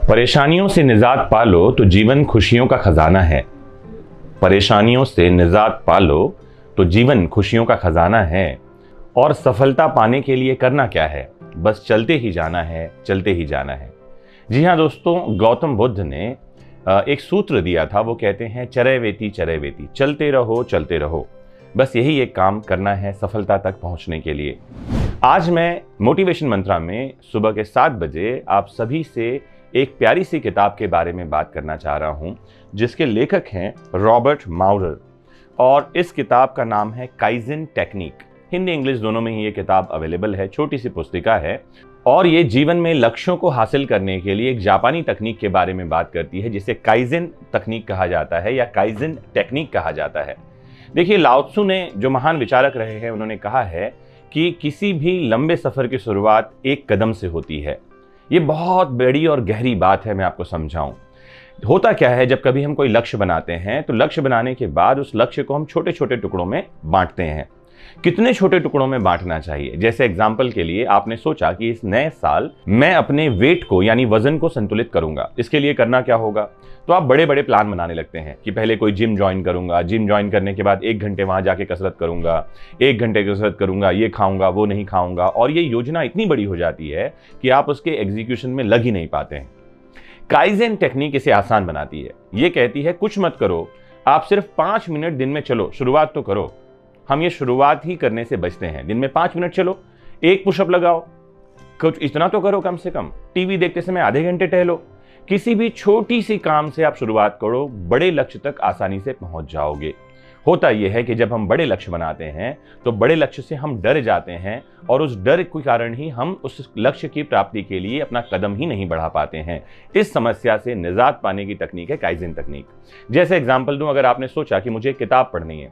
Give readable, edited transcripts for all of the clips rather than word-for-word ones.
परेशानियों से निजात पालो तो जीवन खुशियों का खजाना है। परेशानियों से निजात पालो तो जीवन खुशियों का खजाना है। और सफलता पाने के लिए करना क्या है, बस चलते ही जाना है, चलते ही जाना है। जी हाँ दोस्तों, गौतम बुद्ध ने एक सूत्र दिया था। वो कहते हैं चरैवेति चरैवेति, चलते रहो चलते रहो। बस यही एक काम करना है सफलता तक पहुंचने के लिए। आज मैं मोटिवेशन मंत्रा में सुबह के 7 बजे आप सभी से एक प्यारी सी किताब के बारे में बात करना चाह रहा हूं, जिसके लेखक हैं रॉबर्ट माउरर। और इस किताब का नाम है काइज़ेन टेक्निक। हिंदी इंग्लिश दोनों में ही ये किताब अवेलेबल है, छोटी सी पुस्तिका है। और ये जीवन में लक्ष्यों को हासिल करने के लिए एक जापानी तकनीक के बारे में बात करती है, जिसे काइज़ेन तकनीक कहा जाता है या काइज़ेन टेक्निक कहा जाता है। देखिए, लाओ त्सु ने, जो महान विचारक रहे हैं, उन्होंने कहा है कि किसी भी लंबे सफर की शुरुआत एक कदम से होती है। ये बहुत बड़ी और गहरी बात है, मैं आपको समझाऊं। होता क्या है, जब कभी हम कोई लक्ष्य बनाते हैं तो लक्ष्य बनाने के बाद उस लक्ष्य को हम छोटे छोटे टुकड़ों में बांटते हैं। कितने छोटे टुकड़ों में बांटना चाहिए? जैसे एग्जाम्पल के लिए आपने सोचा कि इस नए साल मैं अपने वेट को यानी वजन को संतुलित करूंगा। इसके लिए करना क्या होगा? तो आप बड़े बड़े प्लान बनाने लगते हैं कि पहले कोई जिम ज्वाइन करूंगा, जिम ज्वाइन करने के बाद 1 घंटे वहां जाके कसरत करूंगा, 1 घंटे कसरत करूंगा, ये खाऊंगा वो नहीं खाऊंगा। और ये योजना इतनी बड़ी हो जाती है कि आप उसके एग्जीक्यूशन में लग ही नहीं पाते हैं। काइज़ेन टेक्निक इसे आसान बनाती है। ये कहती है कुछ मत करो, आप सिर्फ 5 मिनट दिन में चलो, शुरुआत तो करो। हम ये शुरुआत ही करने से बचते हैं। दिन में 5 मिनट चलो, 1 पुशअप लगाओ, कुछ इतना तो करो। कम से कम टीवी देखते समय आधे घंटे टहलो। किसी भी छोटी सी काम से आप शुरुआत करो, बड़े लक्ष्य तक आसानी से पहुंच जाओगे। होता यह है कि जब हम बड़े लक्ष्य बनाते हैं तो बड़े लक्ष्य से हम डर जाते हैं और उस डर के कारण ही हम उस लक्ष्य की प्राप्ति के लिए अपना कदम ही नहीं बढ़ा पाते हैं। इस समस्या से निजात पाने की तकनीक है काइज़ेन तकनीक। जैसे एग्जांपल दूं, अगर आपने सोचा कि मुझे एक किताब पढ़नी है,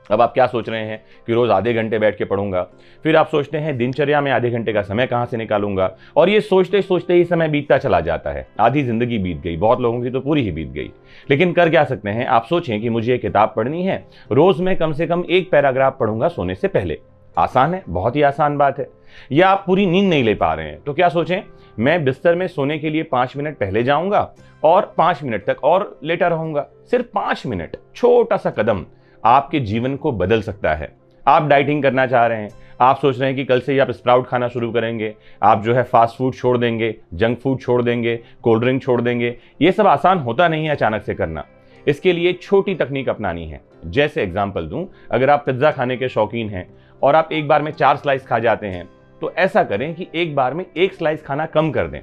अब आप क्या सोच रहे हैं कि रोज आधे घंटे बैठ के पढ़ूंगा। फिर आप सोचते हैं दिनचर्या में आधे घंटे का समय कहां से निकालूंगा। और ये सोचते सोचते ही समय बीतता चला जाता है। आधी जिंदगी बीत गई, बहुत लोगों की तो पूरी ही बीत गई। लेकिन कर क्या सकते हैं? आप सोचें कि मुझे ये किताब पढ़नी है, रोज मैं कम से कम 1 पैराग्राफ पढ़ूंगा सोने से पहले। आसान है, बहुत ही आसान बात है। या आप पूरी नींद नहीं ले पा रहे हैं तो क्या सोचें, मैं बिस्तर में सोने के लिए 5 मिनट पहले जाऊंगा और 5 मिनट तक और लेटा रहूंगा। सिर्फ 5 मिनट, छोटा सा कदम आपके जीवन को बदल सकता है। आप डाइटिंग करना चाह रहे हैं, आप सोच रहे हैं कि कल से ही आप स्प्राउट खाना शुरू करेंगे, आप जो है फास्ट फूड छोड़ देंगे, जंक फूड छोड़ देंगे, कोल्ड ड्रिंक छोड़ देंगे। ये सब आसान होता नहीं है अचानक से करना। इसके लिए छोटी तकनीक अपनानी है। जैसे एग्जांपल दूं, अगर आप पिज्जा खाने के शौकीन हैं और आप एक बार में 4 स्लाइस खा जाते हैं, तो ऐसा करें कि एक बार में 1 स्लाइस खाना कम कर दें।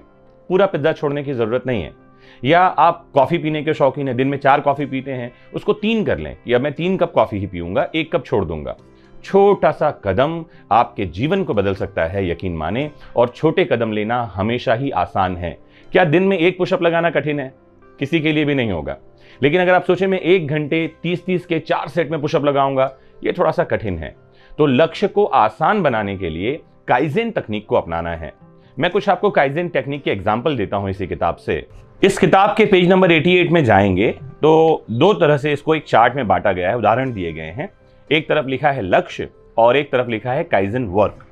पूरा पिज्जा छोड़ने की जरूरत नहीं है। या आप कॉफी पीने के शौकीन हैं, दिन में 4 कॉफी पीते हैं, उसको 3 कर लें कि अब मैं 3 कप कॉफी ही पीऊंगा, 1 कप छोड़ दूंगा। छोटा सा कदम आपके जीवन को बदल सकता है, यकीन माने। और छोटे कदम लेना हमेशा ही आसान है। क्या दिन में 1 पुशअप लगाना कठिन है? किसी के लिए भी नहीं होगा। लेकिन अगर आप सोचें मैं 1 घंटे 30-30 के 4 सेट में पुशअप लगाऊंगा, ये थोड़ा सा कठिन है। तो लक्ष्य को आसान बनाने के लिए काइज़ेन तकनीक को अपनाना है। मैं कुछ आपको काइज़ेन टेक्निक के एग्जाम्पल देता हूं इसी किताब से। इस किताब के पेज नंबर 88 में जाएंगे तो 2 तरह से इसको एक चार्ट में बांटा गया है, उदाहरण दिए गए हैं। एक तरफ लिखा है लक्ष्य और एक तरफ लिखा है काइज़ेन वर्क।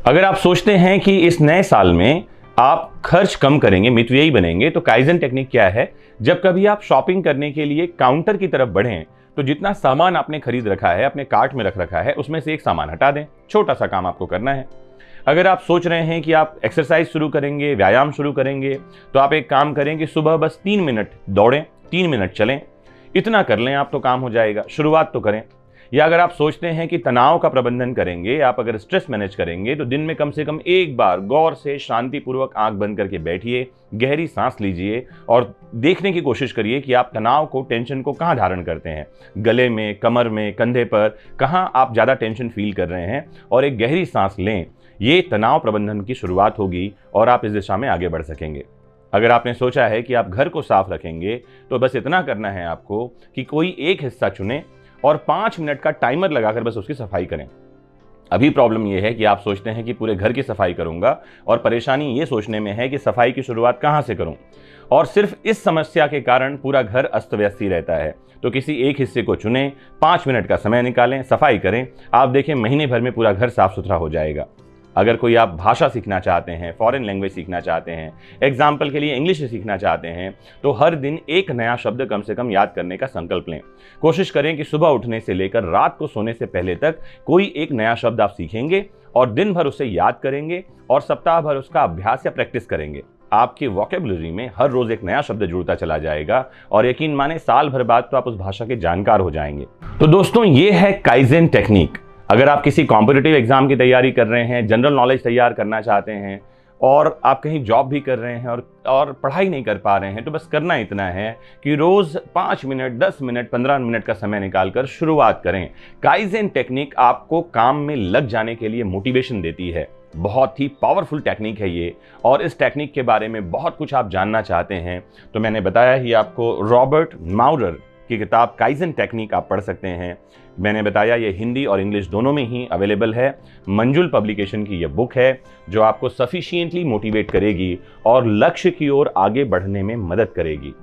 अगर आप सोचते हैं कि इस नए साल में आप खर्च कम करेंगे, मितव्ययी बनेंगे, तो काइज़ेन टेक्निक क्या है? जब कभी आप शॉपिंग करने के लिए काउंटर की तरफ बढ़ें तो जितना सामान आपने खरीद रखा है, अपने कार्ट में रख रखा है, उसमें से एक सामान हटा दें। छोटा सा काम आपको करना है। अगर आप सोच रहे हैं कि आप एक्सरसाइज शुरू करेंगे, व्यायाम शुरू करेंगे, तो आप एक काम करें कि सुबह बस 3 मिनट दौड़ें, 3 मिनट चलें। इतना कर लें आप तो काम हो जाएगा, शुरुआत तो करें। या अगर आप सोचते हैं कि तनाव का प्रबंधन करेंगे, आप अगर स्ट्रेस मैनेज करेंगे, तो दिन में कम से कम एक बार गौर से शांतिपूर्वक आंख बंद करके बैठिए, गहरी सांस लीजिए और देखने की कोशिश करिए कि आप तनाव को, टेंशन को कहाँ धारण करते हैं। गले में, कमर में, कंधे पर, कहाँ आप ज़्यादा टेंशन फील कर रहे हैं, और एक गहरी सांस लें। ये तनाव प्रबंधन की शुरुआत होगी और आप इस दिशा में आगे बढ़ सकेंगे। अगर आपने सोचा है कि आप घर को साफ रखेंगे, तो बस इतना करना है आपको कि कोई एक हिस्सा चुनें और 5 मिनट का टाइमर लगाकर बस उसकी सफाई करें। अभी प्रॉब्लम यह है कि आप सोचते हैं कि पूरे घर की सफाई करूंगा, और परेशानी ये सोचने में है कि सफाई की शुरुआत कहां से करूं। और सिर्फ इस समस्या के कारण पूरा घर अस्त व्यस्त ही रहता है। तो किसी एक हिस्से को चुनें, 5 मिनट का समय निकालें, सफाई करें। आप देखें महीने भर में पूरा घर साफ सुथरा हो जाएगा। अगर कोई आप भाषा सीखना चाहते हैं, फॉरेन लैंग्वेज सीखना चाहते हैं, एग्जाम्पल के लिए इंग्लिश सीखना चाहते हैं, तो हर दिन एक नया शब्द कम से कम याद करने का संकल्प लें। कोशिश करें कि सुबह उठने से लेकर रात को सोने से पहले तक कोई एक नया शब्द आप सीखेंगे और दिन भर उसे याद करेंगे और सप्ताह भर उसका अभ्यास या प्रैक्टिस करेंगे। आपकी वोकेबुलरी में हर रोज एक नया शब्द जुड़ता चला जाएगा और यकीन माने साल भर बाद तो आप उस भाषा के जानकार हो जाएंगे। तो दोस्तों, ये है काइजेन टेक्निक। अगर आप किसी कॉम्पिटिटिव एग्जाम की तैयारी कर रहे हैं, जनरल नॉलेज तैयार करना चाहते हैं और आप कहीं जॉब भी कर रहे हैं और पढ़ाई नहीं कर पा रहे हैं, तो बस करना इतना है कि रोज 5 मिनट, 10 मिनट, 15 मिनट का समय निकालकर शुरुआत करें। काइजेन टेक्निक आपको काम में लग जाने के लिए मोटिवेशन देती है। बहुत ही पावरफुल टेक्निक है ये, और इस टेक्निक के बारे में बहुत कुछ आप जानना चाहते हैं तो मैंने बताया ही आपको, रॉबर्ट माउरर की किताब काइजेन टेक्निक आप पढ़ सकते हैं। मैंने बताया ये हिंदी और इंग्लिश दोनों में ही अवेलेबल है। मंजुल पब्लिकेशन की ये बुक है जो आपको सफिशिएंटली मोटिवेट करेगी और लक्ष्य की ओर आगे बढ़ने में मदद करेगी।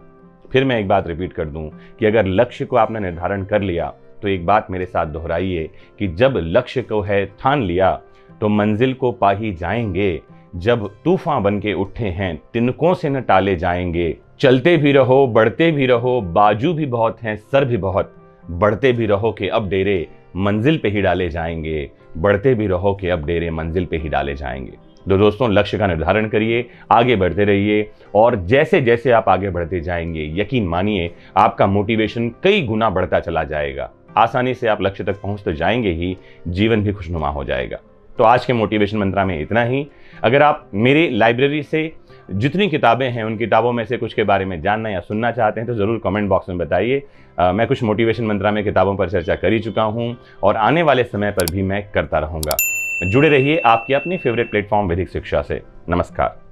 फिर मैं एक बात रिपीट कर दूं कि अगर लक्ष्य को आपने निर्धारण कर लिया तो एक बात मेरे साथ दोहराइए कि जब लक्ष्य को है ठान लिया तो मंजिल को पा ही जाएंगे। जब तूफान बन के उठे हैं तिनकों से न टाले जाएंगे। चलते भी रहो, बढ़ते भी रहो, बाजू भी बहुत हैं, सर भी बहुत। बढ़ते भी रहो कि अब डेरे मंजिल पे ही डाले जाएंगे। बढ़ते भी रहो कि अब डेरे मंजिल पे ही डाले जाएंगे। तो दोस्तों, लक्ष्य का निर्धारण करिए, आगे बढ़ते रहिए और जैसे जैसे आप आगे बढ़ते जाएंगे, यकीन मानिए आपका मोटिवेशन कई गुना बढ़ता चला जाएगा। आसानी से आप लक्ष्य तक पहुंच तो जाएंगे ही, जीवन भी खुशनुमा हो जाएगा। तो आज के मोटिवेशन मंत्रा में इतना ही। अगर आप मेरी लाइब्रेरी से जितनी किताबें हैं उन किताबों में से कुछ के बारे में जानना या सुनना चाहते हैं तो ज़रूर कमेंट बॉक्स में बताइए। मैं कुछ मोटिवेशन मंत्रा में किताबों पर चर्चा कर ही चुका हूं और आने वाले समय पर भी मैं करता रहूंगा। जुड़े रहिए आपकी अपनी फेवरेट प्लेटफॉर्म वैदिक शिक्षा से। नमस्कार।